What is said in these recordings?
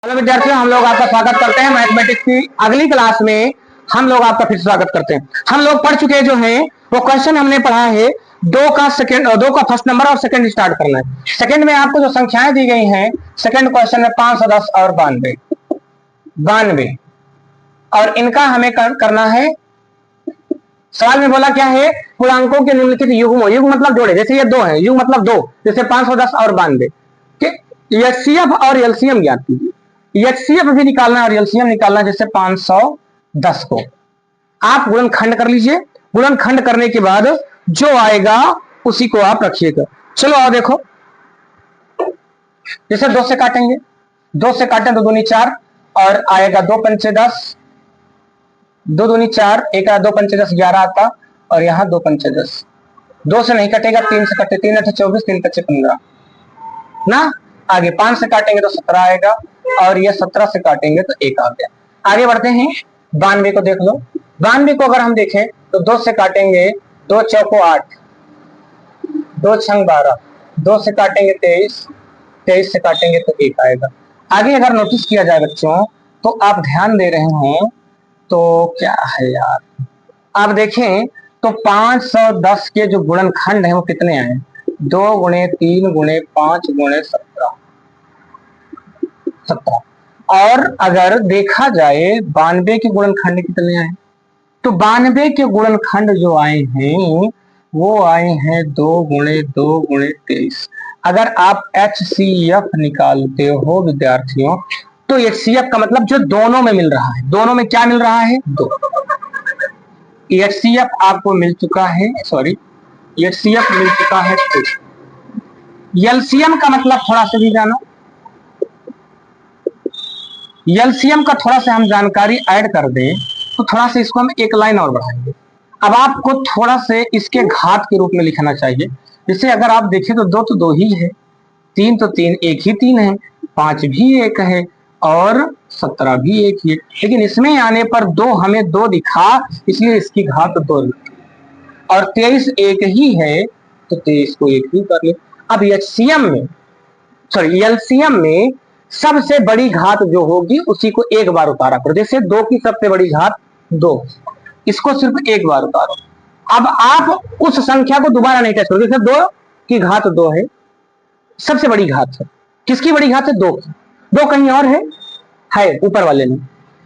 Hello विद्यार्थियों, हम लोग आपका स्वागत करते हैं मैथमेटिक्स की अगली क्लास में। हम लोग आपका फिर स्वागत करते हैं। हम लोग पढ़ चुके जो हैं वो क्वेश्चन हमने पढ़ा है दो का फर्स्ट नंबर और सेकंड स्टार्ट करना है। सेकंड में आपको जो संख्याएं दी गई हैं, सेकंड क्वेश्चन में 510 और 92 और इनका हमें करना है। सवाल में बोला क्या है, पूर्णांकों के निम्नलिखित युग्म, युग्म मतलब जोड़े, जैसे ये दो है, युग्म मतलब दो, जैसे 510 और 92 के एचसीएफ और एलसीएम ज्ञात कीजिए। एचसीएफ भी निकालना और एलसीएम निकालना, जैसे 510 को आप गुणनखंड कर लीजिए। गुणनखंड करने के बाद जो आएगा उसी को आप रखिएगा। चलो आओ देखो, जैसे 2 से काटेंगे, 2 से काटें तो दूनी 4 और आएगा 2 पंचे 10, 2 दूनी 4, एक 2 पंचे 10 11 आता और यहाँ 2 पंचे 10, 2 से नहीं कटेगा, 3 से कटे, 3 8 24, 3 पच्चे 15 ना। आगे 5 से काटेंगे तो 17 आएगा और ये 17 से काटेंगे तो 1 आ गया। आगे बढ़ते हैं, 92 को देख लो। 92 को अगर हम देखें तो 2 से काटेंगे, 2 चौको 8, 2 छंग 12, 2 से काटेंगे 23, 23 से काटेंगे तो 1 आएगा। आगे अगर नोटिस किया जाए बच्चों तो आप ध्यान दे रहे हैं तो क्या है यार, आप देखें तो 510 के जो गुणनखंड है वो कितने आए, 2 गुणे 3 गुणे 5 गुणे 17। और अगर देखा जाए 92 के गुणनखंड कितने आए, तो 92 के गुणनखंड जो आए हैं वो आए हैं 2 गुणे 2 गुणे 23। अगर आप HCF निकालते हो विद्यार्थियों तो HCF का मतलब जो दोनों में मिल रहा है, दोनों में क्या मिल रहा है, 2। HCF आपको मिल चुका है, सॉरी HCF मिल चुका है 2। एलसीएम का मतलब थोड़ा सा भी जानो, एलसीएम का थोड़ा सा हम जानकारी ऐड कर दें तो थोड़ा सा इसको हम एक लाइन और बढ़ाएंगे। अब आपको थोड़ा से इसके घात के रूप में लिखना चाहिए। जैसे अगर आप देखें तो 2 तो 2 ही है, 3 तो 3 एक ही 3 है, 5 भी एक है और 17 भी एक ही है, लेकिन इसमें आने पर 2 हमें 2 दिखा, इसलिए इसकी घात 2 और 23 एक ही है तो 23 को एक ही कर ले। अब एचसीएम में, सॉरी एलसीएम में सबसे बड़ी घात जो होगी उसी को एक बार उतारा करो। जैसे 2 की सबसे बड़ी घात 2, इसको सिर्फ एक बार उतारो। अब आप उस संख्या को दोबारा नहीं टच करो। जैसे 2 की घात 2 है, सबसे बड़ी घात है, किसकी बड़ी घात है, 2 की। 2 कहीं और है ऊपर वाले में,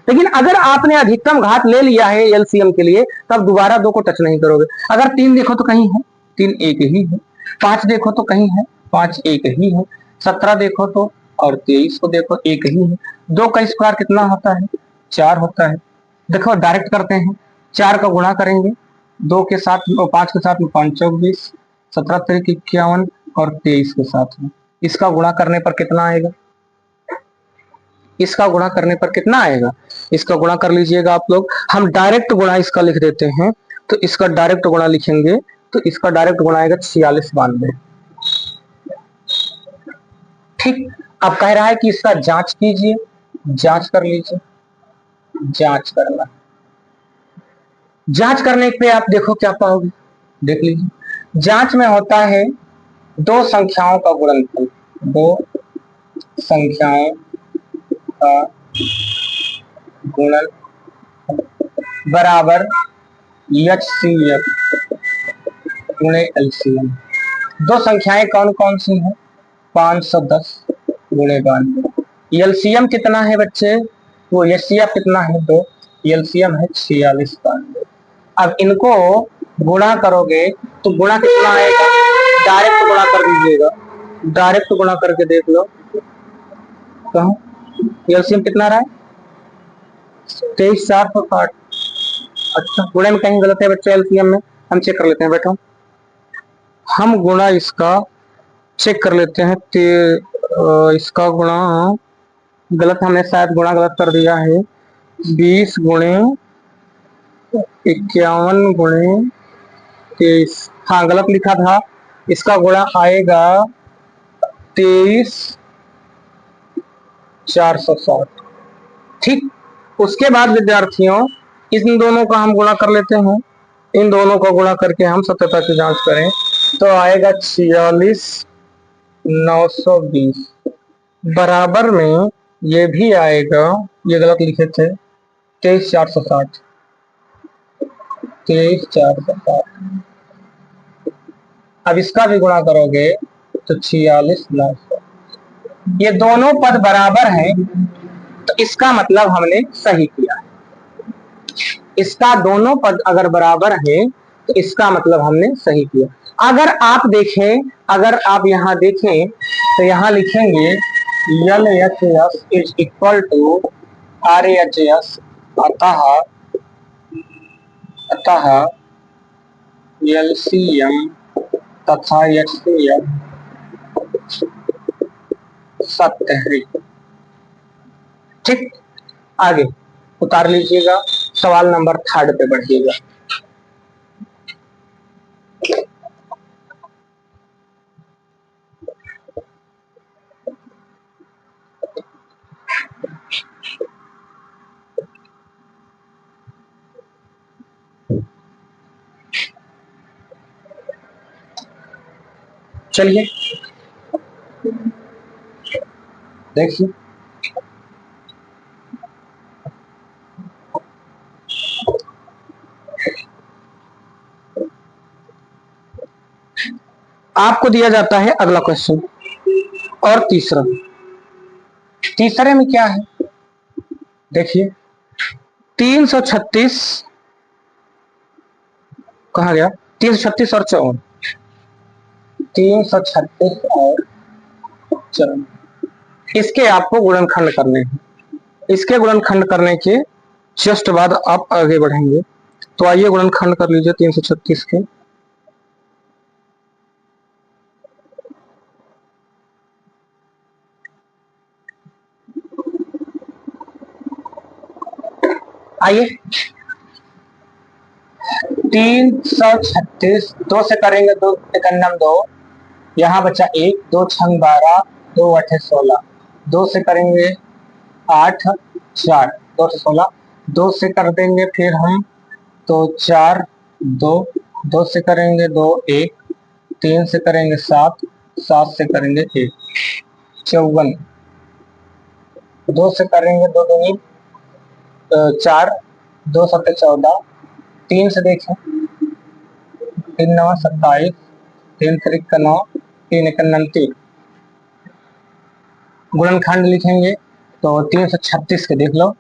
लेकिन अगर आपने अधिकतम घात ले लिया है एलसीएम के लिए तब दोबारा 2 को टच नहीं करोगे। अगर 3 देखो तो कहीं है, 3 एक ही है, 5 देखो तो कहीं है, 5 एक ही है, 17 देखो तो और 23 को देखो एक ही है। 2 का स्क्वायर कितना होता है, 4 होता है। देखो डायरेक्ट करते हैं, 4 का गुणा करेंगे 2 के साथ और 5 के साथ में 5 चौक 20, 17 तरीक 51 और 23 के साथ में। इसका गुणा करने पर कितना आएगा, इसका गुणा करने पर कितना आएगा, इसका गुणा कर लीजिएगा आप लोग। हम डायरेक्ट गुणा इसका लिख देते हैं, तो इसका डायरेक्ट गुणा लिखेंगे तो इसका डायरेक्ट गुणा आएगा 46 92। ठीक, अब कह रहा है कि इसका जांच कीजिए, जांच कर लीजिए। जांच करना, जांच करने पे आप देखो क्या पाओगे, देख लीजिए। जांच में होता है 2 संख्याओं का गुणनफल, 2 संख्याओं का गुणन बराबर HCF गुणे एलसीएम। 2 संख्याएं कौन कौन सी हैं, 510 गुणे 92। एलसीएम कितना है बच्चे, वो एचसीएफ कितना है 2, एलसीएम है 46 92। अब इनको गुणा करोगे तो गुणा कितना आएगा, डायरेक्ट गुणा कर दीजिएगा, डायरेक्ट गुणा करके देख लो तो एलसीएम कितना रहा है, 23,460। अच्छा, गुणे में कहीं गलत है बच्चे, एलसीएम में हम चेक कर लेते हैं, बैठो हम गुणा इसका चेक कर लेते हैं। इसका गुणा गलत, हमने शायद गुणा गलत कर दिया है। 20 गुणे 51 गुणे 23, हाँ गलत लिखा था। इसका गुणा आएगा 23,460। ठीक, उसके बाद विद्यार्थियों इन दोनों का हम गुणा कर लेते हैं। इन दोनों का गुणा करके हम सत्यता की जांच करें तो आएगा 46,920 बराबर में ये भी आएगा, ये गलत लिखे थे, 23,460, 23,460। अब इसका भी गुणा करोगे तो 46,900। ये दोनों पद बराबर हैं, तो इसका मतलब हमने सही किया। इसका दोनों पद अगर बराबर है तो इसका मतलब हमने सही किया। अगर आप देखें, अगर आप यहाँ देखें तो यहाँ लिखेंगे LHS is equal to RHS, अतः LCM तथा HCF सत्य है। ठीक, आगे उतार लीजिएगा, सवाल नंबर 3 पे बढ़िएगा। चलिए देखिए, आपको दिया जाता है अगला क्वेश्चन और तीसरे में क्या है, देखिए 336 कहा गया, 336 और 54, 336 और 54, इसके आपको गुणनखंड करने हैं। इसके गुणनखंड करने के जस्ट बाद आप आगे बढ़ेंगे। तो आइए गुणनखंड कर लीजिए 336 के। आइए 336, 2 से करेंगे 2 एकन्नम 2, यहाँ बचा 1, 2 छंग 12, 2 अठे 16, 2 से करेंगे 8, 4, 2 से 16, 2 से कर देंगे फिर हम तो 4, 2, 2 से करेंगे 2, 1, 3 से करेंगे 7, 7 से करेंगे 1, 54, 2 से करेंगे 2 दूनी 4, 2 सत्ते 14, 3 से देखें 3 9 27, 3 त्रिक 9, 3 एकन्नम 3। गुणनखंड लिखेंगे तो 336 के देख लो,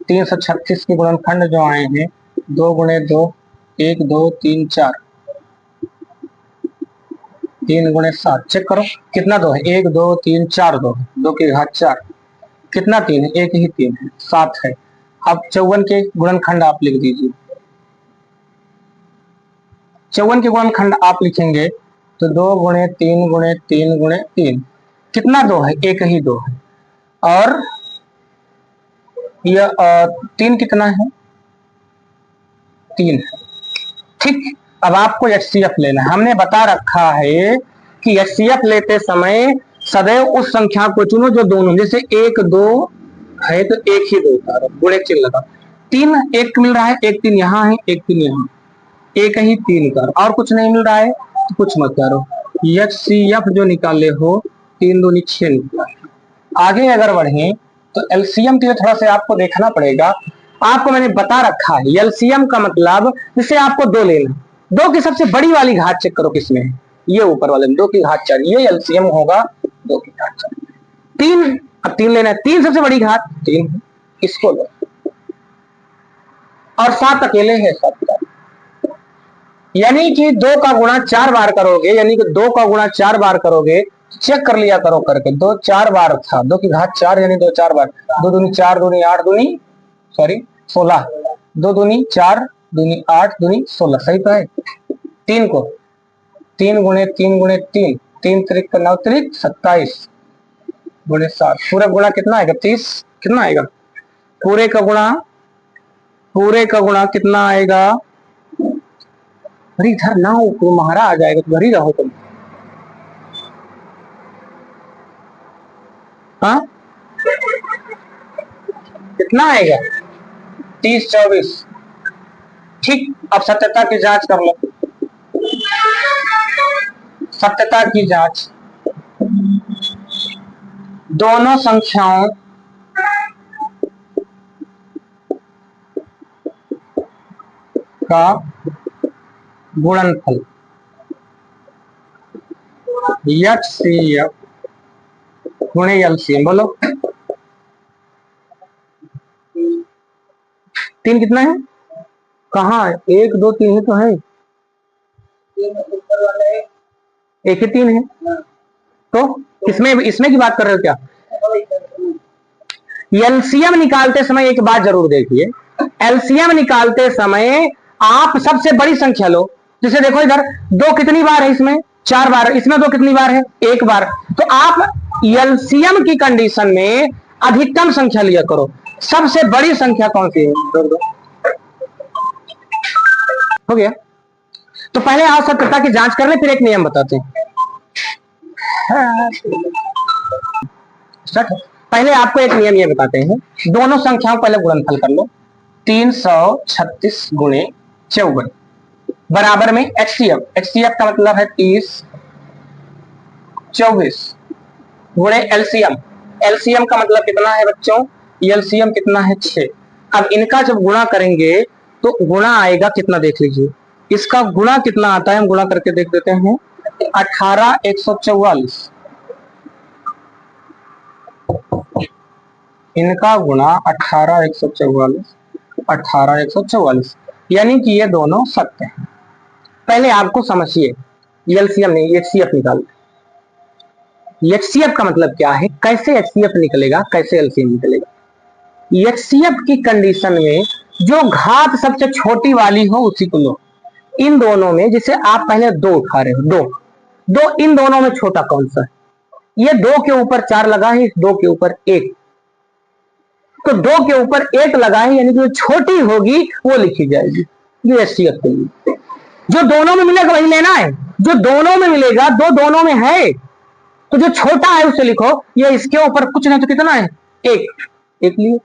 336 के गुणनखंड जो आए हैं 2 गुणे 2, 1 2 3 4, 3 गुणे 7, चेक करो कितना 2 है, 1 2 3 4, 2 की घात 4, कितना 3 है, एक ही 3 है, 7 है। अब 54 के गुणनखंड आप लिख दीजिए। 54 के गुणनखंड आप लिखेंगे तो 2 गुणे 3 गुणे 3 गुणे 3, कितना 2 है, एक ही 2 है। और यह 3 कितना है, 3 है। ठीक, अब आपको HCF लेना है। हमने बता रखा है कि HCF लेते समय सदैव उस संख्या को चुनो जो दोनों, जैसे 1 2 है तो एक ही 2 उतारो, गुणे चिन्ह लगा। 3 एक मिल रहा है, एक 3 यहाँ है, एक 3 यहाँ, एक ही 3 उतारो, और कुछ नहीं मिल रहा है तो कुछ मत करो। HCF जो निकाले हो 3 दूनी 6 निकला। आगे अगर बढ़े तो LCM के लिए थोड़ा सा आपको देखना पड़ेगा। आपको मैंने बता रखा है LCM का मतलब, जिसे आपको 2 लेना, 2 की सबसे बड़ी वाली घात चेक करो किसमें है, ये ऊपर वाले में 2 की घात 4, ये LCM होगा 2 की घात 4। 3, अब 3 लेना है, 3 सबसे बड़ी घात 3, इसको लो, और 7 अकेले है 7, यानी कि 2 का गुणा 4 बार करोगे, यानी कि 2 का गुणा 4 बार करोगे, चेक कर लिया करो करके, 2 4 बार था, 2 की घात 4 यानी 2 4 बार, 2 दूनी 4 दूनी 8 दूनी 16, 2 दूनी 4 दूनी 8 दूनी 16, सही तो है। 3 को 3 गुणे 3 गुणे 3, 3 त्रिक 9 त्रिक 27 गुणे 7, पूरा गुणा कितना आएगा 30, कितना आएगा पूरे का गुणा, पूरे का गुणा कितना आएगा, अरे इधर ना हो तो महारा आ जाएगा, तो घर ही रहो तुम। हाँ कितना आएगा 30 24। ठीक, अब सत्यता की जांच कर लो, सत्यता की जांच, दोनों संख्याओं का गुणनफल HCF गुणे LCM। बोलो 3 कितना है? कहाँ है? 1 2 3 ही तो है, एक ही 3 है। तो इसमें इसमें की बात कर रहे हो क्या? एलसीएम निकालते समय एक बात जरूर देखिए, एलसीएम निकालते समय आप सबसे बड़ी संख्या लो। जैसे देखो इधर 2 कितनी बार है? इसमें 4 बार। इसमें 2 कितनी बार है? 1 बार। तो आप एलसीएम की कंडीशन में अधिकतम संख्या लिया करो। सबसे बड़ी संख्या कौन सी है? हो गया। तो पहले आप सत्यता की जांच कर ले, फिर एक नियम बताते हैं। पहले आपको एक नियम ये बताते हैं, दोनों संख्याओं पहले गुणनफल कर लो। 336 गुणे 54 बराबर में HCF। HCF का मतलब है 30 24 गुणे LCM। LCM का मतलब कितना है बच्चों? LCM कितना है? 6। अब इनका जब गुणा करेंगे तो गुणा आएगा कितना, देख लीजिए। इसका गुणा कितना आता है, हम गुणा करके देख देते हैं। 18144। इनका गुणा 18144, 18144, यानी कि ये दोनों सत्य हैं। पहले आपको समझिए, एलसीएम नहीं एचसीएफ निकाल। एचसीएफ का मतलब क्या है, कैसे एचसीएफ निकलेगा, कैसे एलसीएम निकलेगा? एचसीएफ की कंडीशन में जो घात सबसे छोटी वाली हो उसी को लो। इन दोनों में जैसे आप पहले 2 उठा रहे हो, 2 2, इन दोनों में छोटा कौन सा है? ये 2 के ऊपर 4 लगा है, 2 के ऊपर 1, तो 2 के ऊपर 1 लगा है, यानी जो छोटी होगी वो लिखी जाएगी। ये एचसीएफ के लिए जो दोनों में मिलेगा वही लेना है। जो दोनों में मिलेगा, दो दोनों में है, तो जो छोटा है उसे लिखो। ये इसके ऊपर कुछ नहीं तो कितना है? 1, 1 लिए,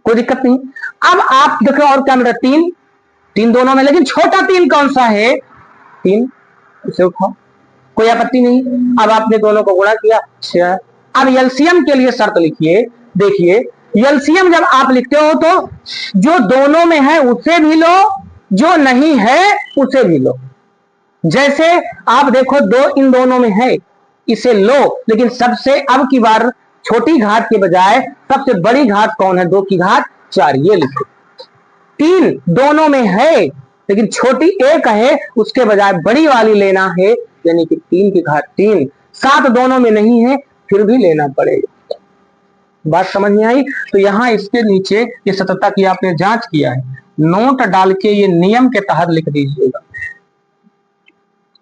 कोई दिक्कत नहीं। अब आप देखो और क्या मिल रहा है? 3, 3 दोनों में, लेकिन छोटा 3 कौन सा है? 3, इसे उठाओ, कोई आपत्ति नहीं। अब आपने दोनों को गुणा किया 6। अब एलसीएम के लिए शर्त लिखिए। देखिए एलसीएम जब आप लिखते हो तो जो दोनों में है उसे भी लो, जो नहीं है उसे भी लो। जैसे आप देखो 2 इन दोनों में है, इसे लो, लेकिन सबसे अब की बार छोटी घात के बजाय सबसे बड़ी घात कौन है? 2 की घात 4, ये लिखो। 3 दोनों में है, लेकिन छोटी 1 है, उसके बजाय बड़ी वाली लेना है, यानी कि 3 की घात 3। 7 दोनों में नहीं है, फिर भी लेना पड़ेगा। बात समझ में आई? तो यहां इसके नीचे ये सत्यता की आपने जांच किया है, नोट डाल के ये नियम के तहत लिख दीजिएगा।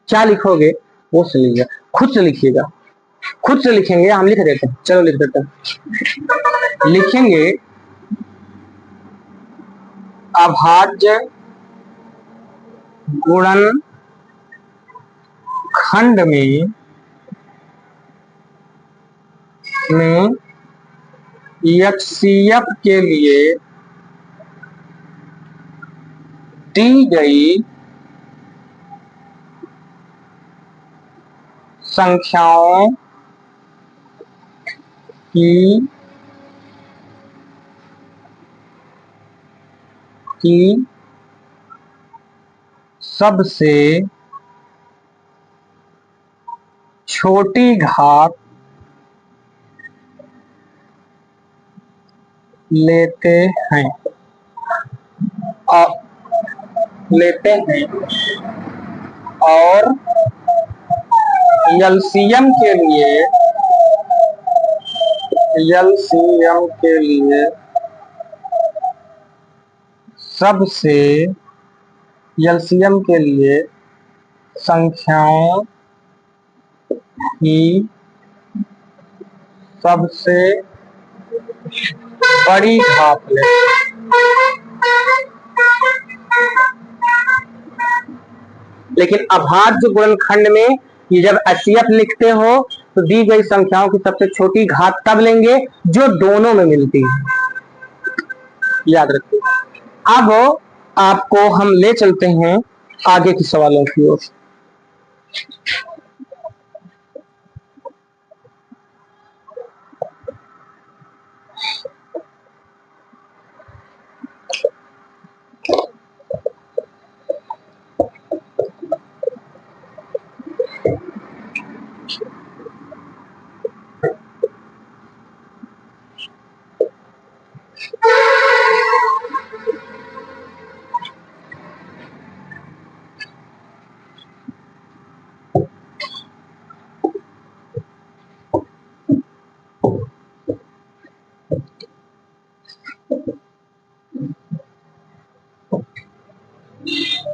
क्या लिखोगे वो से लीजिएगा, खुद से लिखिएगा। खुद से लिखेंगे, हम लिख देते हैं, चलो लिख देते हैं। लिखेंगे अभाज्य गुणन खंड में एचसीएफ के लिए दी गई संख्याओं की सबसे छोटी घात लेते हैं और एलसीएम के लिए सबसे एलसीएम के लिए संख्याओं की सबसे बड़ी घात लेते हैं। लेकिन अभाज्य गुणनखंड में ये जब एचसीएफ लिखते हो तो दी गई संख्याओं की सबसे छोटी घात तब लेंगे जो दोनों में मिलती है, याद रखिए। अब आपको हम ले चलते हैं आगे के सवालों की ओर।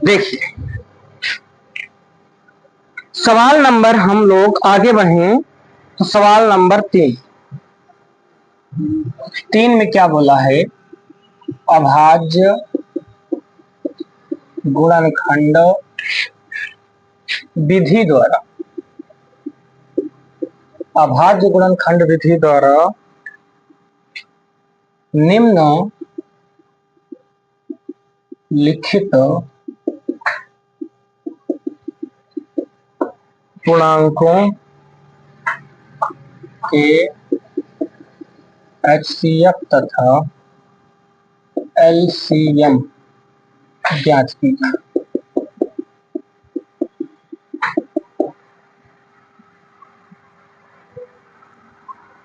देखिए सवाल नंबर, हम लोग आगे बढ़े तो सवाल नंबर 3 में क्या बोला है? अभाज्य गुणनखंड विधि द्वारा, अभाज्य गुणनखंड विधि द्वारा निम्न लिखित पूर्णांकों के HCF तथा LCM ज्ञात कीजिए।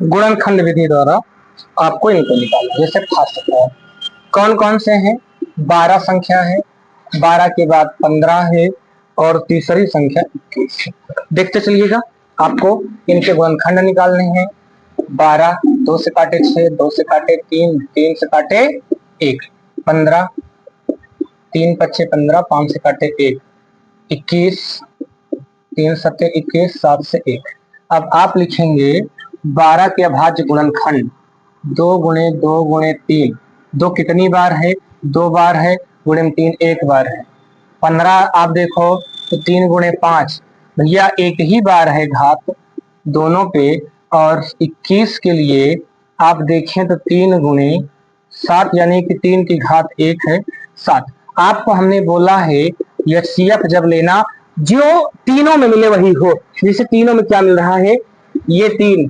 गुणनखंड विधि द्वारा आपको इनको निकालना। जैसे फर्स्ट कौन कौन से हैं? 12 संख्या है, 12 के बाद 15 है और तीसरी संख्या 21 है। देखते चलिएगा, आपको इनके गुणनखंड निकालने हैं। 12 2 से काटे 6, 2 से काटे 3, 3 से काटे 1, 15 3 पच्चे 15, 5 से काटे 1, 21, 3 सत्ते 21, 7 से 1। अब आप लिखेंगे 12 के अभाज्य गुणनखंड 2 गुणे 2 गुणे 3, 2 कितनी बार है? 2 बार है, गुणे 3 1 बार है। 15 आप देखो तो 3 गुणे 5, भैया एक ही बार है घात दोनों पे। और 21 के लिए आप देखें तो 3 गुणे 7, यानी कि 3 की घात 1 है 7। आपको हमने बोला है HCF जब लेना जो तीनों में मिले वही हो। जैसे तीनों में क्या मिल रहा है? ये 3।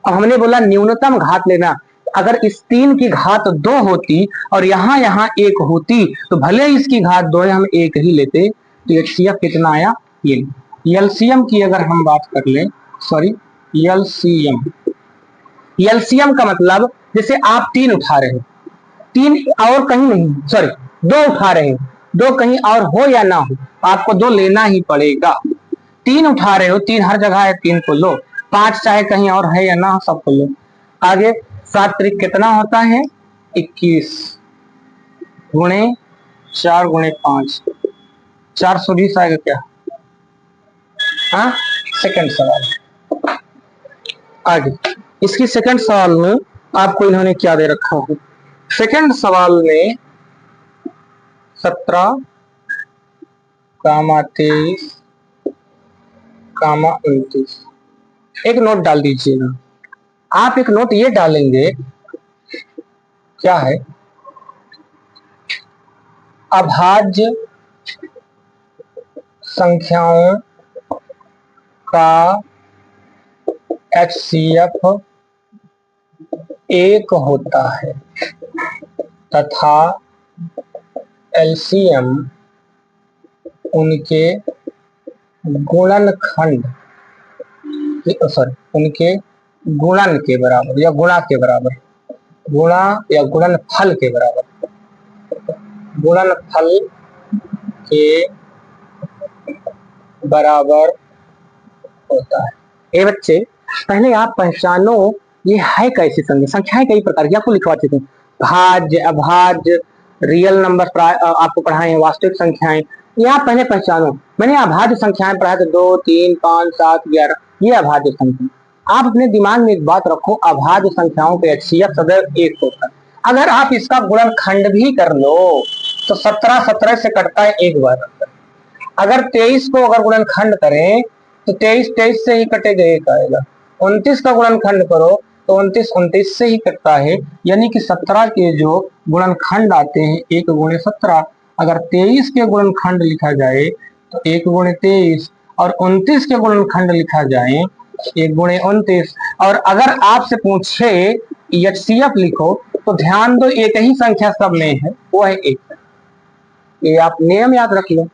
अब हमने बोला न्यूनतम घात लेना। अगर इस 3 की घात 2 होती और यहाँ 1 होती तो भले इसकी घात 2 है, हम 1 ही लेते। तो HCF कितना आया? ये। LCM की अगर हम बात कर ले, सॉरी LCM का मतलब जैसे आप 3 उठा रहे हो, 3 और कहीं नहीं, सॉरी 2 उठा रहे हो, 2 कहीं और हो या ना हो, आपको 2 लेना ही पड़ेगा। 3 उठा रहे हो, 3 हर जगह है, 3 को लो। 5 चाहे कहीं और है या ना हो, सबको लो। आगे 7 त्रिक कितना होता है? 21 गुणे 4 गुणे 5, 420 आएगा क्या? हाँ, सेकंड सवाल। आगे इसकी सेकंड सवाल में आपको इन्होंने क्या दे रखा है? सेकंड सवाल में 17, 23, 29। एक नोट डाल दीजिएगा। आप एक नोट ये डालेंगे, क्या है? अभाज्य संख्याओं का HCF 1 होता है तथा LCM उनके गुणनखंड, सॉरी उनके गुणन के बराबर या गुणा के बराबर, गुणा या गुणनफल के बराबर, गुणनफल के बराबर होता है। ए बच्चे, पहले आप पहचानो ये है कैसी संख्या। संख्याएं कई प्रकार की आपको लिखवा चुके हैं, भाज्य, अभाज्य, रियल नंबर आपको पढ़ाए हैं, वास्तविक संख्याएं। ये आप पहले पहचानो। मैंने अभाज्य संख्याएं पढ़ाया तो 2, 3, 5, 7, 11, ये अभाज्य संख्या। आप अपने दिमाग में एक बात रखो, अभाज्य संख्याओं के HCF सदैव 1 होता है। अगर आप इसका गुणनखंड भी कर लो तो 17 17 से कटता है 1 बार। अगर 23 को अगर गुणनखंड करें तो 23 23 से ही कटेगा, 1 आएगा। 29 का गुणनखंड करो तो 29 29 से ही कटता है। यानी कि 17 के जो गुणनखंड आते हैं 1 गुणे 17। अगर 23 के गुणनखंड लिखा जाए तो 1 गुणे 23, और 29 के गुणनखंड लिखा जाए 1 गुणे 29। और अगर आपसे पूछे HCF लिखो तो ध्यान दो, एक ही संख्या सब में है, वो है 1। ये आप नियम याद रख लो।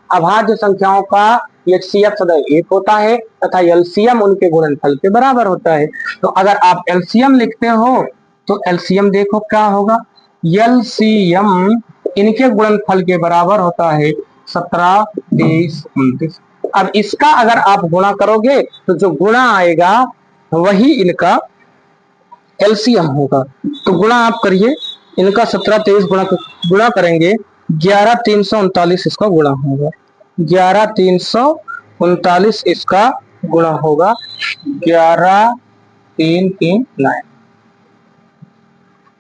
अभाज्य संख्याओं का HCF सदैव 1 होता है तथा LCM उनके गुणनफल के बराबर होता है। तो अगर आप LCM लिखते हो तो LCM देखो क्या होगा? LCM इनके गुणनफल के बराबर होता है 17, 23, 29। अब इसका अगर आप गुणा करोगे तो जो गुणा आएगा वही इनका LCM होगा। तो गुणा आप करिए, इनका 17 23 गुणा करेंगे 11,339 इसका गुणा होगा, 11,339 इसका गुणा होगा 11,339।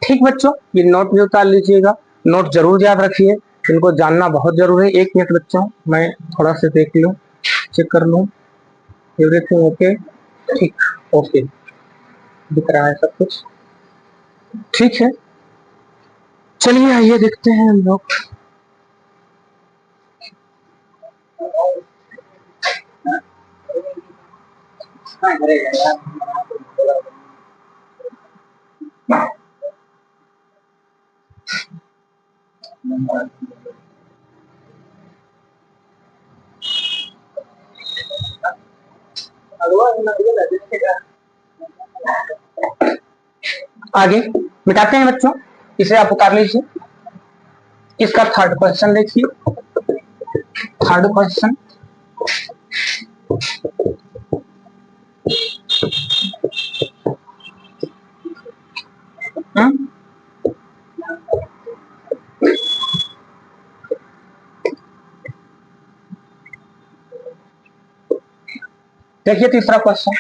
ठीक बच्चों, ये नोट भी उतार लीजिएगा, नोट जरूर याद रखिए, इनको जानना बहुत जरूरी है। 1 मिनट बच्चों, मैं थोड़ा सा देख लूं, चेक कर लूं, एवरीथिंग ओके, ठीक, ओके दिख रहा है सब कुछ, ठीक है। चलिए आइए देखते हैं हम लोग। आगे मिटाते हैं बच्चों, इसे आप उतार लीजिए। इसका थर्ड क्वेश्चन देखिए, थर्ड क्वेश्चन, देखिए तीसरा क्वेश्चन,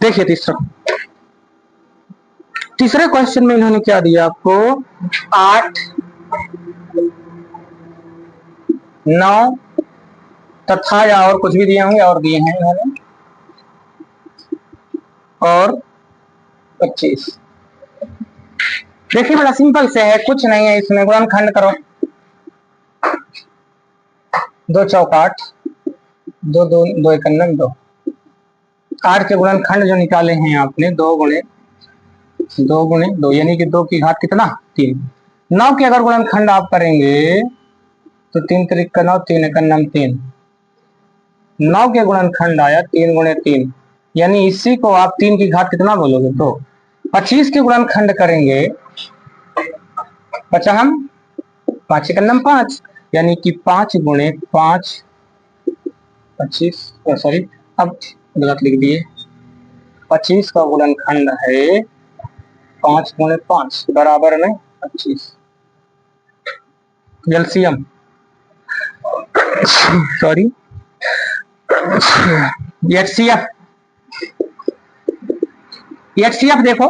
देखिए तीसरे क्वेश्चन में इन्होंने क्या दिया आपको, 8, 9 तथा या और कुछ भी दिए होंगे, और दिए हैं इन्होंने, और 25। देखिए बड़ा सिंपल से है, कुछ नहीं है इसमें, गुणनखंड करो, 2 चौक 8, 2 2 2 1 2, 8 के गुणनखंड जो निकाले हैं आपने, 2 गुणे 2 यानी कि 2 की घात कितना, 3। 9 के अगर गुणनखंड आप करेंगे तो 3 त्रिक 9, 3 1 3, 9 के गुणनखंड आया 3 गुणे 3, यानी इसी को आप 3 की घात कितना बोलोगे, तो 25 के गुणनखंड करेंगे, 5 5 1 5, यानी कि 5 गुणे 5 25, सॉरी अब गलत लिख दिए, 25 का गुणनखंड है 5 गुणे 5 बराबर में 25। एलसीएम, सॉरी एचसीएफ, एचसीएफ देखो,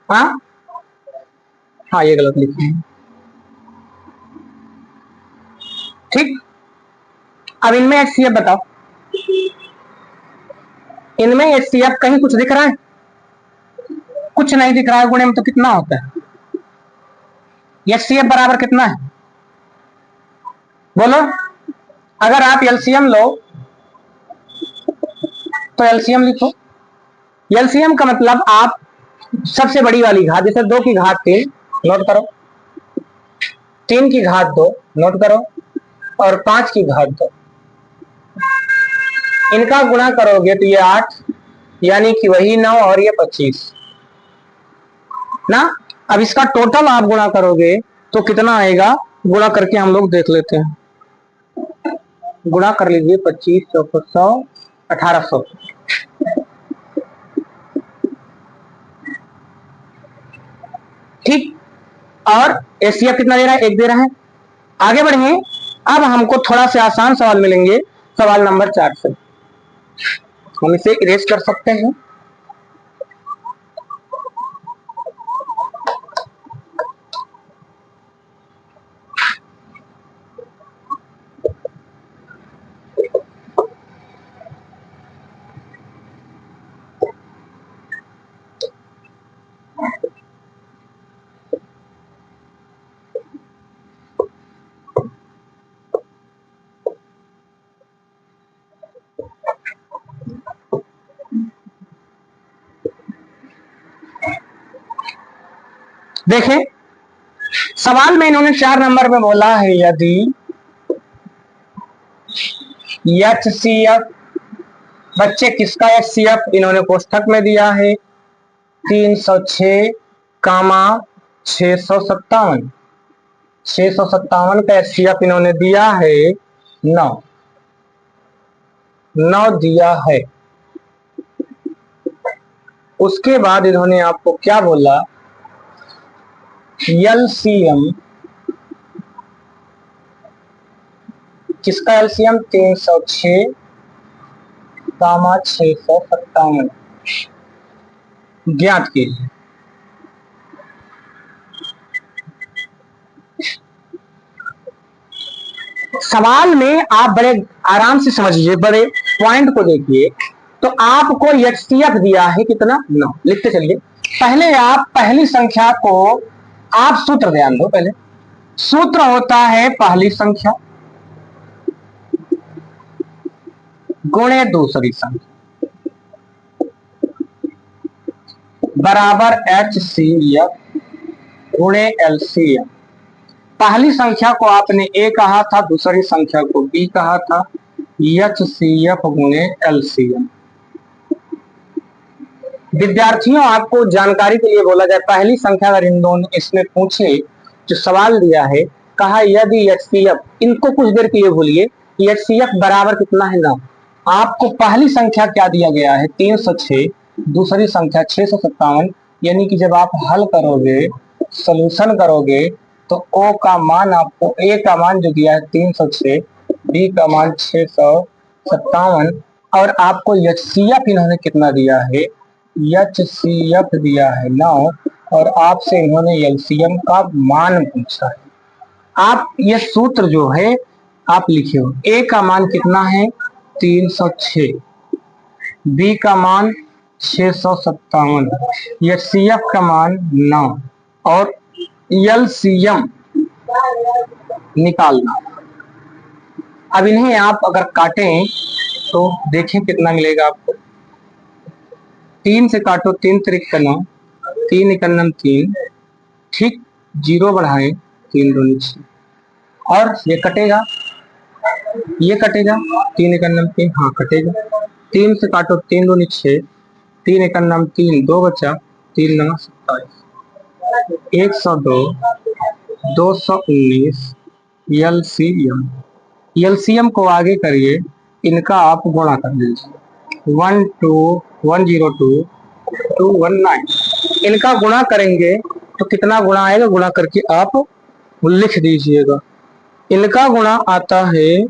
हाँ हाँ ये गलत लिखे हैं, ठीक। अब इनमें एचसीएफ बताओ, इनमें एचसीएफ कहीं कुछ दिख रहा है, कुछ नहीं दिख रहा है, गुणे में तो कितना होता है, एचसीएफ बराबर कितना है बोलो। अगर आप एलसीएम लो तो एलसीएम लिखो, एलसीएम का मतलब आप सबसे बड़ी वाली घात, जैसे 2 की घात 3 नोट करो, 3 की घात 2 नोट करो, और 5 की घात 2, इनका गुणा करोगे तो ये 8, यानी कि वही 9 और ये 25 ना। अब इसका टोटल आप गुणा करोगे तो कितना आएगा, गुणा करके हम लोग देख लेते हैं, गुणा कर लीजिए, 25 चौको 100, 1800, ठीक। और एसीएफ कितना दे रहा है, 1 दे रहा है। आगे बढ़े, अब हमको थोड़ा से आसान सवाल मिलेंगे, सवाल नंबर 4 से हम इसे इरेज कर सकते हैं। देखें, सवाल में इन्होंने 4 नंबर में बोला है, यदि एचसीएफ, बच्चे किसका एचसीएफ इन्होंने कोष्ठक में दिया है, 306 कामा 657, 657 का एचसीएफ इन्होंने दिया है 9 दिया है। उसके बाद इन्होंने आपको क्या बोला, एलसीएम, किसका एलसीएम 306 कामा 657 ज्ञात कीजिए। सवाल में आप बड़े आराम से समझिए, बड़े पॉइंट को देखिए। तो आपको एचसीएफ दिया है कितना, 9, लिखते चलिए। पहले आप पहली संख्या को, आप सूत्र ध्यान दो, पहले सूत्र होता है पहली संख्या गुणे दूसरी संख्या बराबर एचसीएफ गुणे एलसीएम। पहली संख्या को आपने ए कहा था, दूसरी संख्या को बी कहा था, एचसीएफ गुणे एलसीएम। विद्यार्थियों आपको जानकारी के लिए बोला जाए, पहली संख्या अगर इन दोनों इसमें पूछे, जो सवाल दिया है, कहा यदि एचसीएफ, इनको कुछ देर के लिए भूलिए, एचसीएफ बराबर कितना है, 9। आपको पहली संख्या क्या दिया गया है, 306, दूसरी संख्या 657, यानी कि जब आप हल करोगे, सोल्यूशन करोगे, तो ओ का मान आपको, ए का मान जो दिया है 306, बी का मान 657, और आपको एचसीएफ इन्होंने कितना दिया है, एचसीएफ दिया है 9, और आपसे इन्होंने एलसीएम का मान पूछा है। आप ये सूत्र जो है आप लिखे हो, ए का मान कितना है 306, बी का मान 657, एचसीएफ का मान 9 और एलसीएम निकालना। अब इन्हें आप अगर काटें तो देखें कितना मिलेगा आपको। 3 से काटो, 3 त्रिक का 9, 3 इकन्नम 3, ठीक, 0 बढ़ाएं, 3 दूनी 6, और ये कटेगा, ये कटेगा, 3 इकन्नम 3, हाँ कटेगा। 3 से काटो, 3 दूनी 6, 3 इकन्नम 3, 2 बचा, 3 9 27, 102, 219 एलसीएम। एलसीएम को आगे करिए, इनका आप गुणा कर दीजिए, 12102 इनका गुणा करेंगे तो कितना गुणा आएगा, गुणा करके आप लिख दीजिएगा। इनका गुणा आता है,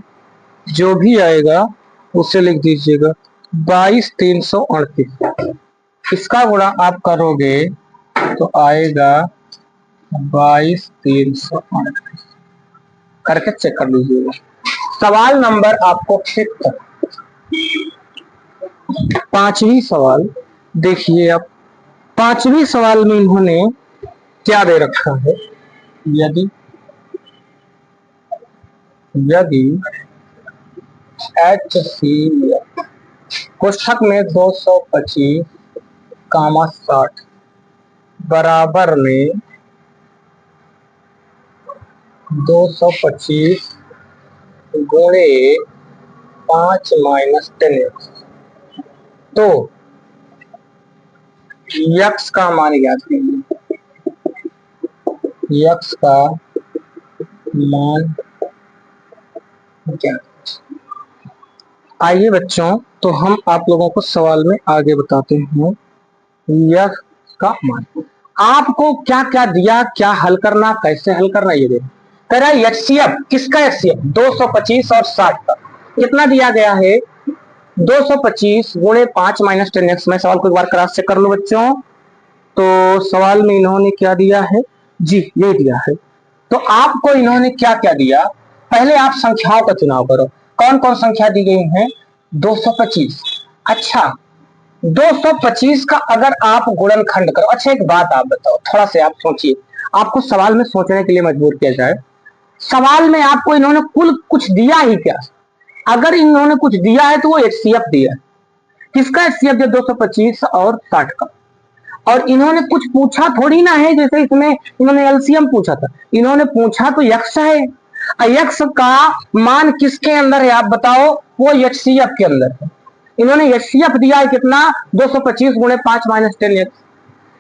जो भी आएगा उसे लिख दीजिएगा, 22338। इसका गुणा आप करोगे तो आएगा 22338, करके चेक कर लीजिएगा। सवाल नंबर आपको फिर 5वीं सवाल देखिए। अब 5वीं सवाल में इन्होंने क्या दे रखा है, यदि एचसीएफ कोष्ठक में 225 कामा 60 बराबर में 225 गुणे 5 माइनस 10x, तो यक्स का मान ज्ञात कीजिए। यक्स का मान ज्ञात। आइए बच्चों, तो हम आप लोगों को सवाल में आगे बताते हैं। यक्स का मान आपको क्या क्या दिया, क्या हल करना, कैसे हल करना, ये देखो। कह रहा है एचसीएफ, किसका एचसीएफ, 225 और 60 का कितना दिया गया है, 225 गुणे 5 माइनस 10x। मैं सवाल को एक बार क्रॉस चेक कर लूं बच्चों, तो सवाल में इन्होंने क्या दिया है जी, ये दिया है। तो आपको इन्होंने क्या क्या दिया, पहले आप संख्याओं का चुनाव करो। कौन कौन संख्या दी गई है, 225। अच्छा, 225 का अगर आप गुणनखंड करो। अच्छा एक बात आप बताओ, थोड़ा से आप सोचिए, आपको सवाल में सोचने के लिए मजबूर किया जाए। सवाल में आपको इन्होंने कुल कुछ दिया ही क्या, अगर इन्होंने कुछ दिया है तो वो एचसीएफ दिया है। किसका एचसीएफ दिया, 225 और 60 का। और इन्होंने कुछ पूछा थोड़ी ना है, जैसे इसमें इन्होंने एलसीएम पूछा था, इन्होंने पूछा तो यक्स है। यक्स का मान किसके अंदर है आप बताओ, वो एचसीएफ के अंदर है। इन्होंने एचसीएफ दिया है कितना, 225 गुणे 5 माइनस 10x,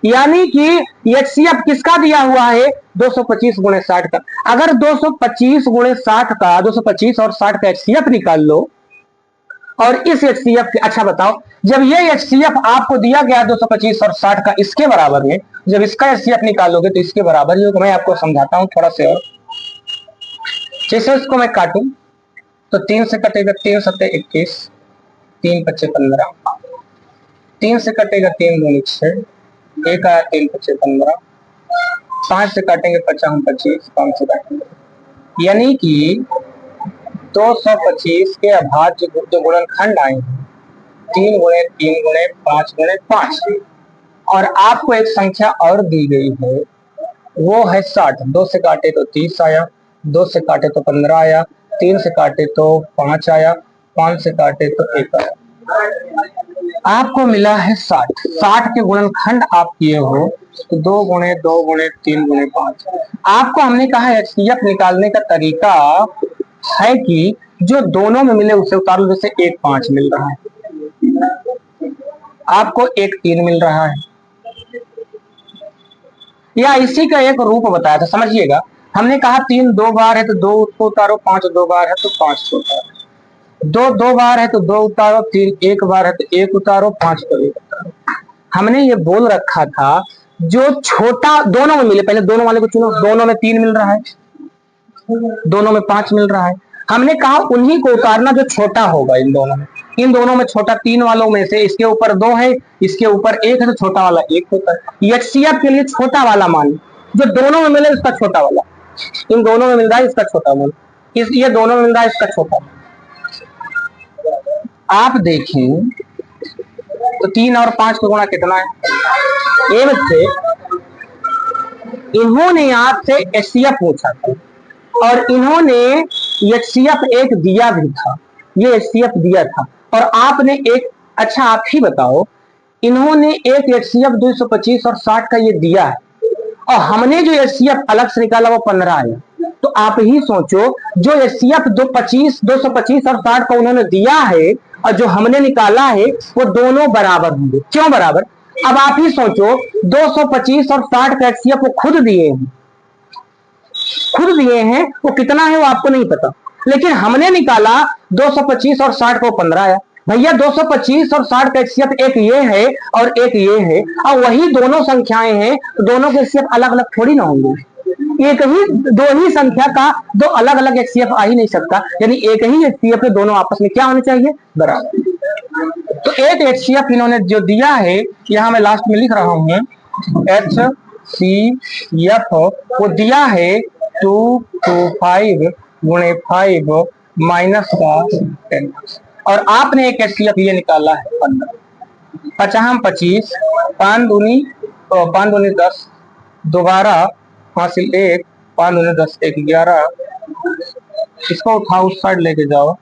यानी कि एचसीएफ किसका दिया हुआ है, 225 गुणे 60 का। अगर 225 गुणे 60 का, 225 और 60 का एचसीएफ निकाल लो और इस HCF के, अच्छा बताओ, जब ये HCF आपको दिया गया 225 और 60 का, इसके बराबर में जब इसका HCF निकालोगे तो इसके बराबर ही होगा। मैं आपको समझाता हूं थोड़ा से और। जैसे इसको मैं काटूं तो 3 से कटेगा 3 सत्ते 21, 3 पच्चे 15, 3 से कटेगा 3 दूनी 6, 1 आया 3 पच्चे 15, 5 से काटेंगे 50 25, 5 से काटेंगे, यानी कि 225 के अभाज्य जो गुणनखंड आए हैं 3 गुणे 3 गुणे 5 गुणे 5, और आपको एक संख्या और दी गई है वो है 60। 2 से काटे तो 30 आया, 2 से काटे तो 15 आया, 3 से काटे तो 5 आया, 5 से काटे तो 1 आया, आपको मिला है 60। 60 के गुणनखंड आप किए हो तो 2 गुणे 2 गुणे 3 गुणे 5। आपको हमने कहा HCF निकालने का तरीका है कि जो दोनों में मिले उसे उतार लो। जैसे 1 5 मिल रहा है, आपको 1 3 मिल रहा है, या इसी का एक रूप बताया था, समझिएगा। हमने कहा 3 2 बार है तो 2 उसको उतारो, 5 2 बार है तो 5 को उतारो, 2 2 बार है तो 2 उतारो, 3 1 बार है तो 1 उतारो, 5 को 1 उतारो। हमने ये बोल रखा था जो छोटा दोनों में मिले, पहले दोनों वाले को चुनो, दोनों में 3 मिल रहा है, दोनों में 5 मिल रहा है, हमने कहा उन्हीं को उतारना जो छोटा होगा इन दोनों में। इन दोनों में छोटा 3 वालों में से इसके ऊपर 2 है, इसके ऊपर 1 है, तो छोटा वाला 1 होता है। HCF के लिए छोटा वाला मान जो दोनों में मिले उसका छोटा वाला, इन दोनों में मिल रहा है इसका छोटा वाला, ये दोनों में मिल रहा है इसका छोटा। आप देखें तो 3 और 5 का गुणा कितना है? एक से इन्होंने आपसे HCF पूछा था और इन्होंने HCF एक दिया भी था, ये HCF दिया था और आपने एक, अच्छा आप ही बताओ, इन्होंने एक HCF 225 और 60 का ये दिया है और हमने जो HCF अलग से निकाला वो 15 आया। तो आप ही सोचो, जो HCF 225 और 60 का उन्होंने दिया है और जो हमने निकाला है वो दोनों बराबर होंगे। क्यों बराबर? अब आप ही सोचो, 225 और 60 का HCF वो खुद दिए हैं, खुद दिए हैं, वो कितना है वो आपको नहीं पता, लेकिन हमने निकाला 225 और 60 को 15 आया। भैया 225 और 60 का HCF एक ये है और एक ये है, और वही दोनों संख्याएं हैं तो दोनों के HCF अलग अलग थोड़ी ना होंगे। एक ही दो ही संख्या का दो अलग अलग HCF आ ही नहीं सकता, यानी एक ही HCF के दोनों आपस में क्या होने चाहिए? बराबर। तो एक HCF इन्होंने जो दिया है, यहां मैं लास्ट में लिख रहा हूं HCF, वो दिया है 225 गुणे 5 माइनस का 10, और आपने एक HCF ये निकाला है 15। 50 25, 5 दूनी 10, दोबारा हासिल 1, 5 दूनी 10 1 11, इसको उठाओ उस साइड लेके जाओ,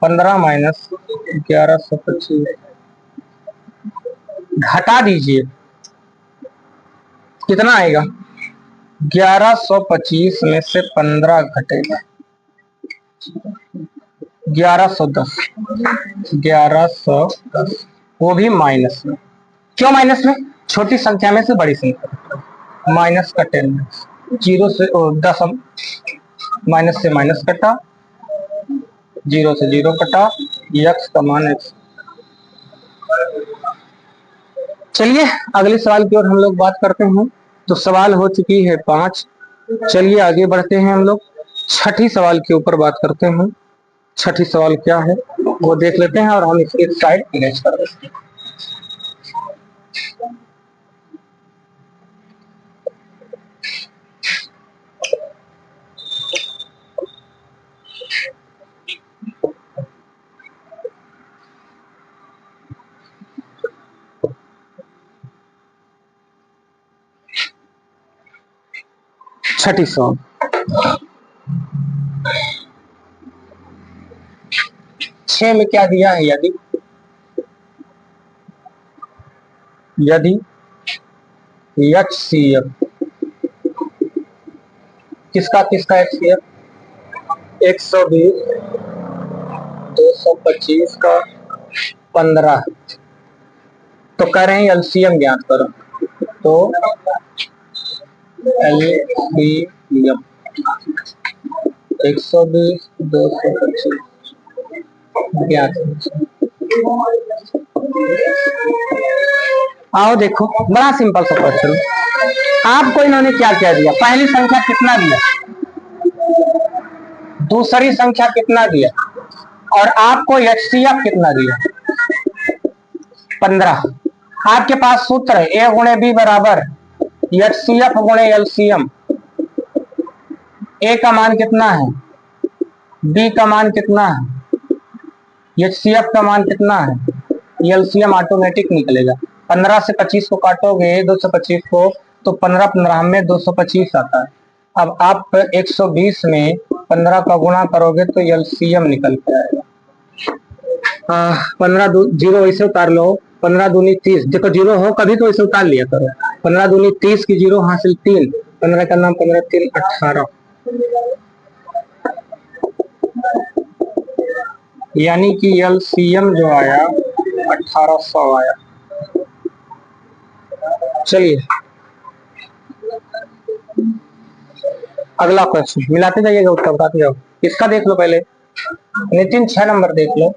15 माइनस 1125, घटा दीजिए कितना आएगा? 1125 में से 15 घटेगा 1110, 1110, वो भी माइनस में। क्यों माइनस में? छोटी संख्या में से बड़ी संख्या, माइनस का 10, 0 से 10 माइनस से माइनस कटा, 0 से 0 कटा, x का मान x। चलिए अगले सवाल की ओर हम लोग बात करते हैं। तो सवाल हो चुकी है 5, चलिए आगे बढ़ते हैं हम लोग, छठी सवाल के ऊपर बात करते हैं। छठी सवाल क्या है वो देख लेते हैं और हम इसकी साइड इरेज कर देते हैं। छठी सवाल, छह में क्या दिया है? यदि HCF किसका HCF 120 225 का 15, तो कह रहे हैं LCM ज्ञात करो। तो LCM 120 225 ज्ञात, आओ देखो, बड़ा सिंपल सा क्वेश्चन। आपको इन्होंने क्या क्या दिया, पहली संख्या कितना दिया, दूसरी संख्या कितना दिया, और आपको एचसीएफ कितना दिया, 15। आपके पास सूत्र है ए गुणे बी बराबर एचसीएफ गुणे एलसीएम। ए का मान कितना है, बी का मान कितना है, एचसीएफ का मान कितना है, एलसीएम ऑटोमेटिक निकलेगा। 15 से 25 को काटोगे, 225 को, तो 15 15 में 225 आता है। अब आप 120 में 15 का गुणा करोगे तो एलसीएम निकल के आएगा। 15 जीरो वैसे उतार लो, 15 दूनी 30, देखो जीरो हो कभी तो वैसे उतार लिया करो। 15 दूनी 30 की जीरो हासिल 3, 15 का नाम 15 3 18, यानी कि एलसीएम जो आया 1800 आया। चलिए अगला क्वेश्चन, मिलाते जाइएगा, उत्तर बताते जाओ। इसका देख लो पहले, नितिन 6 नंबर देख लो।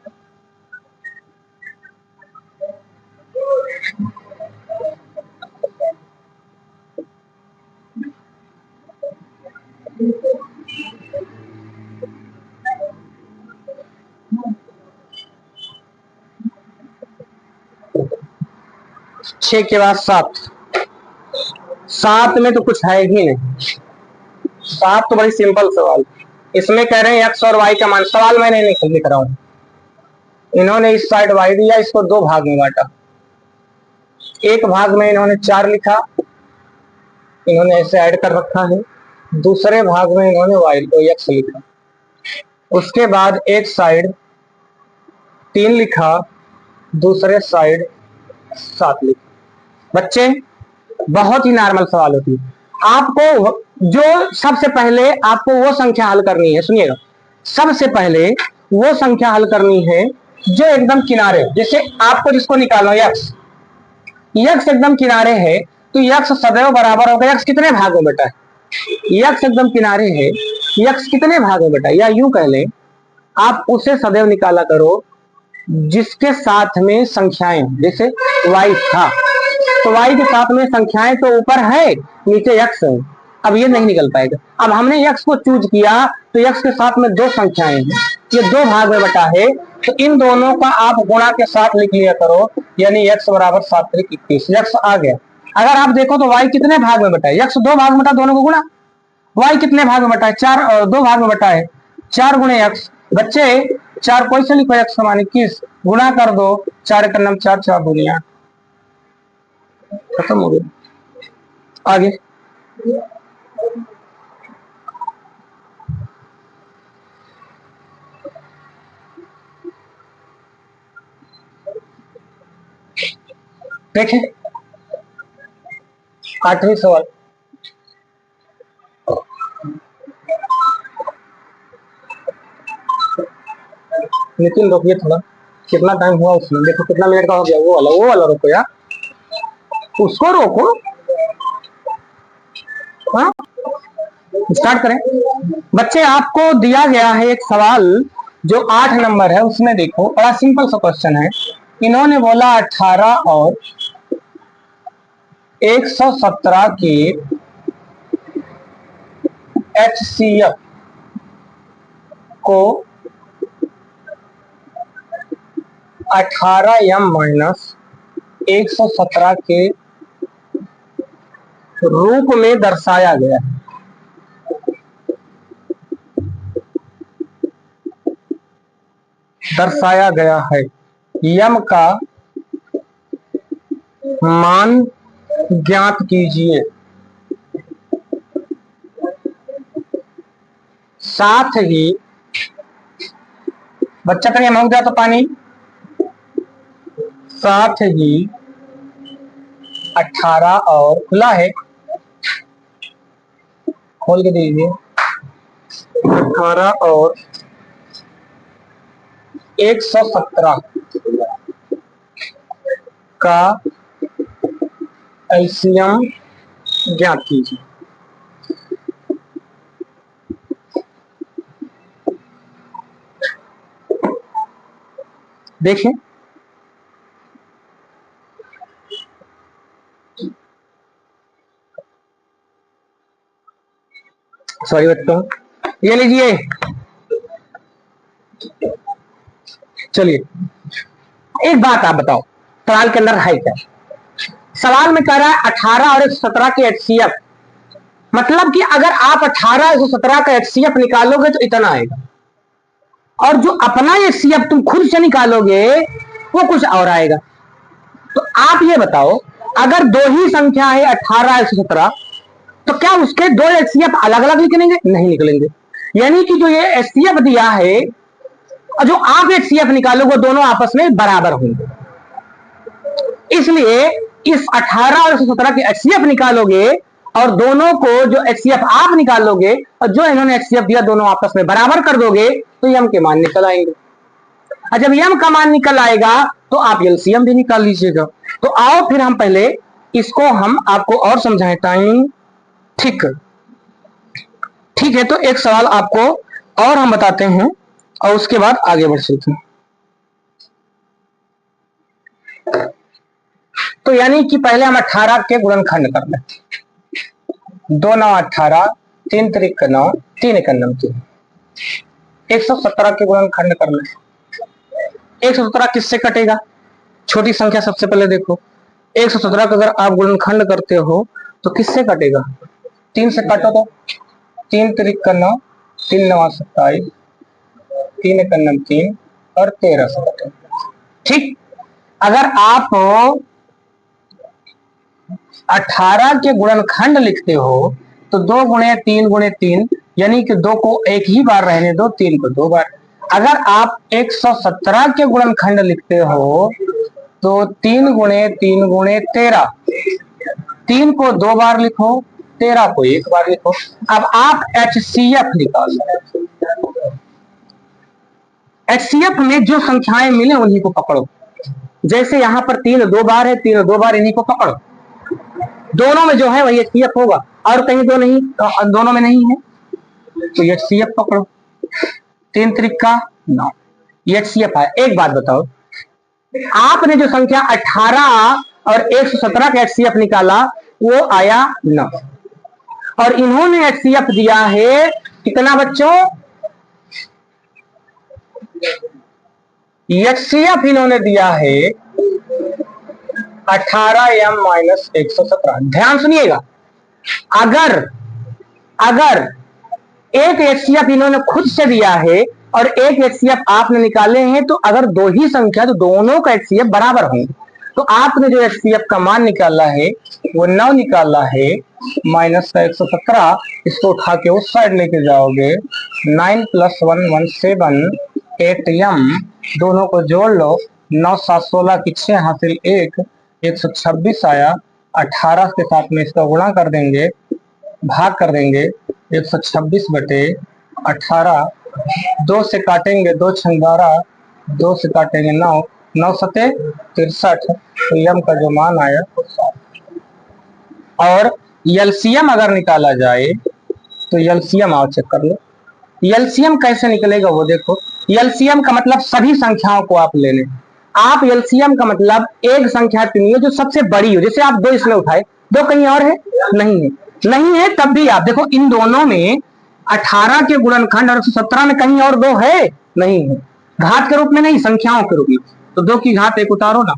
छह के बाद 7, 7 में तो कुछ है ही नहीं। 7 तो बड़ी सिंपल सवाल, इसमें कह रहे हैं एक्स और वाई का मान। सवाल मैंने नहीं लिख रहा हूं, इन्होंने इस साइड वाई दिया, इसको दो भाग में बांटा। एक भाग में इन्होंने 4 लिखा, इन्होंने ऐसे ऐड कर रखा है। दूसरे भाग में इन्होंने वाई एक्स लिखा। उसके बाद एक साइड 3 लिखा, दूसरे साइड 7 लिखा। बच्चे बहुत ही नॉर्मल सवाल होती है। आपको जो सबसे पहले आपको वो संख्या हल करनी है, सुनिएगा, सबसे पहले वो संख्या हल करनी है जो एकदम किनारे, जैसे आपको जिसको निकालना है यक्स, यक्स एकदम किनारे है, तो यक्स सदैव बराबर होगा, यक्स कितने भाग में बटा है, यक्स एकदम किनारे है, यक्स कितने भाग में बटा, या यूं कह ले, आप उसे सदैव निकाला करो जिसके साथ में संख्याएं, जैसे वाई था तो वाई के साथ में संख्याएं तो ऊपर है, नीचे यक्स है। अब ये नहीं निकल पाएगा। अब हमने यक्स को चूज किया तो यक्स के साथ में दो संख्याएं हैं, ये दो भाग में बटा है, तो इन दोनों का आप गुणा के साथ लिख लिया करो, यानी यक्स बराबर 7 त्रिक 21, यक्स आ गया। अगर आप देखो तो वाई कितने भाग में बटा है, यक्स दो भाग में बटा, दोनों को गुणा। वाई कितने भाग में बटा है, 4, दो भाग में बटा है, 4 गुणे यक्स। बच्चे 4 कोई से लिखो, यक्स का मान 21, गुणा कर दो, 4 का नाम 4, 4 दुनिया, खत्म हो गया। आगे देखें, 8वां सवाल। नितिन रोकिए थोड़ा, कितना टाइम हुआ उसमें, देखो कितना मिनट का हो गया, वो वाला रोको यार, उसको रोको। हाँ स्टार्ट करें। बच्चे आपको दिया गया है एक सवाल जो 8 नंबर है, उसमें देखो बड़ा सिंपल सा क्वेश्चन है। इन्होंने बोला 18 और 117 के एचसीएफ को 18m माइनस 117 के रूप में दर्शाया गया है। दर्शाया गया है, यम का मान ज्ञात कीजिए। साथ ही बच्चा कहीं महक जाए तो पानी, साथ ही 18 और खुला है, खोल के दीजिए, 18 और 117 का एलसीएम ज्ञात कीजिए। देखें सॉरी बच्चों, ये लीजिए। चलिए एक बात आप बताओ, सवाल के अंदर है क्या? सवाल में कह रहा है 18 और 117 के एचसीएफ, मतलब कि अगर आप 18 117 का एचसीएफ निकालोगे तो इतना आएगा, और जो अपना एचसीएफ तुम खुद से निकालोगे वो कुछ और आएगा। तो आप ये बताओ, अगर दो ही संख्या है 18 117, तो क्या उसके दो एचसीएफ अलग अलग निकलेंगे? नहीं निकलेंगे। यानी कि जो ये एचसीएफ दिया है और जो आप एचसीएफ निकालोगे दोनों आपस में बराबर होंगे। इसलिए इस 18 और 117 के एचसीएफ निकालोगे और दोनों को जो एचसीएफ आप निकालोगे और जो इन्होंने एचसीएफ दिया दोनों आपस में बराबर कर दोगे तो यम के मान निकल आएंगे। और जब यम का मान निकल आएगा तो आप एलसीएम भी निकाल लीजिएगा। तो आओ फिर हम पहले इसको हम आपको और समझाएं। टाइम ठीक है, तो एक सवाल आपको और हम बताते हैं और उसके बाद आगे बढ़ सकते हैं। तो यानी कि पहले हम 18 के गुणनखंड कर लें। 2 9 18, 3 त्रिक 9, 3 1 9 3। 117 के गुणनखंड कर लें। 117 किससे कटेगा? छोटी संख्या सबसे पहले देखो। 117 का अगर आप गुणनखंड करते हो तो किससे कटेगा? 3 से काटो तो 3 त्रिक 9, 3 9 27, 3 1 9 3 और 13 से कटेगा। ठीक, अगर आप 18 के गुणनखंड लिखते हो तो 2 गुणे 3 गुणे 3, यानी कि 2 को एक ही बार रहने दो, 3 को 2 बार। अगर आप 117 के गुणनखंड लिखते हो तो 3 गुणे 3 गुणे 13, 3 को 2 बार लिखो, 13 को 1 बार लिखो। अब आप एचसीएफ निकालो। एचसीएफ में जो संख्याएं मिले उन्हीं को पकड़ो। जैसे यहां पर 3 2 बार है, 3 2 बार, इन्हीं को पकड़ो। दोनों में जो है वही एचसीएफ होगा, और कहीं दो नहीं, दोनों में नहीं है तो एचसीएफ पकड़ो। 3 त्रिका 9, एचसीएफ है। एक बात बताओ, आपने जो संख्या 18 और 117 का एचसीएफ निकाला वो आया 9, और इन्होंने एचसीएफ दिया है कितना बच्चों? एचसीएफ इन्होंने दिया है 18m - 117। ध्यान सुनिएगा, अगर एक एचसीएफ इन्होंने खुद से दिया है और एक एचसीएफ आपने निकाले हैं, तो अगर दो ही संख्या तो दोनों का एचसीएफ बराबर होंगे। तो आपने जो एचसीएफ का मान निकाला है वो 9 निकाला है, माइनस का 117, इसको उठा के उस साइड लेके जाओगे। 9 + 1 7, 8m, दोनों को जोड़ लो। 9 7 16 की 6 हासिल 1, 126 आया। 18 के साथ में इसका गुणा कर देंगे, भाग कर देंगे। 126 बटे 18, 2 से काटेंगे, 2 छंग 12, 2 से काटेंगे 9, 9 सते 63, तो यम का जो मान आया। और एलसीएम अगर निकाला जाए तो एलसीएम आओ चेक कर लो। एलसीएम कैसे निकलेगा वो देखो। एलसीएम का मतलब सभी संख्याओं को आप ले लें। आप एलसीएम का मतलब एक संख्या चुनिए जो सबसे बड़ी हो। जैसे आप 2 इसमें उठाए, 2 कहीं और है? नहीं है, तब भी आप देखो इन दोनों में 18 के गुणनखंड और 117 में कहीं और 2 है? नहीं है। घात के रूप में नहीं, संख्याओं के रूप में। तो 2 की घात 1 उतारो ना।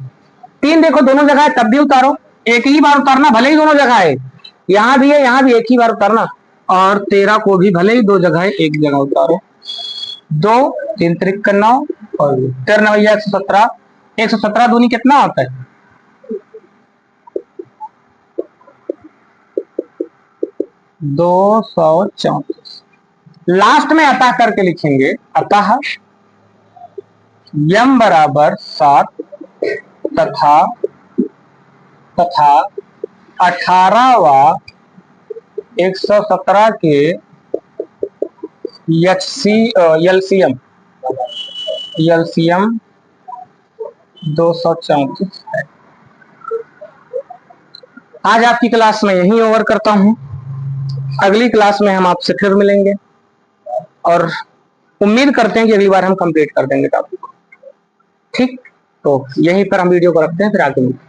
3 देखो दोनों जगह है, तब भी उतारो। एक ही बार उतारना, भले ही दोनों जगह है। यहां भी है, यहां भी एक ही बार उतारना। और 13 को भी भले ही 2 जगह है, एक जगह उतारो। 2 3 त्रिक 9 और 13 9 117। 117 दूनी कितना होता है? 234। लास्ट में अतः करके लिखेंगे। अतः यम बराबर 7 तथा 18वां 117 के एलसीएम 234 है। आज आपकी क्लास में यही ओवर करता हूं। अगली क्लास में हम आपसे फिर मिलेंगे और उम्मीद करते हैं कि अगली बार हम कंप्लीट कर देंगे टॉपिक को। ठीक, तो यहीं पर हम वीडियो को रखते हैं, फिर आगे मिलते हैं।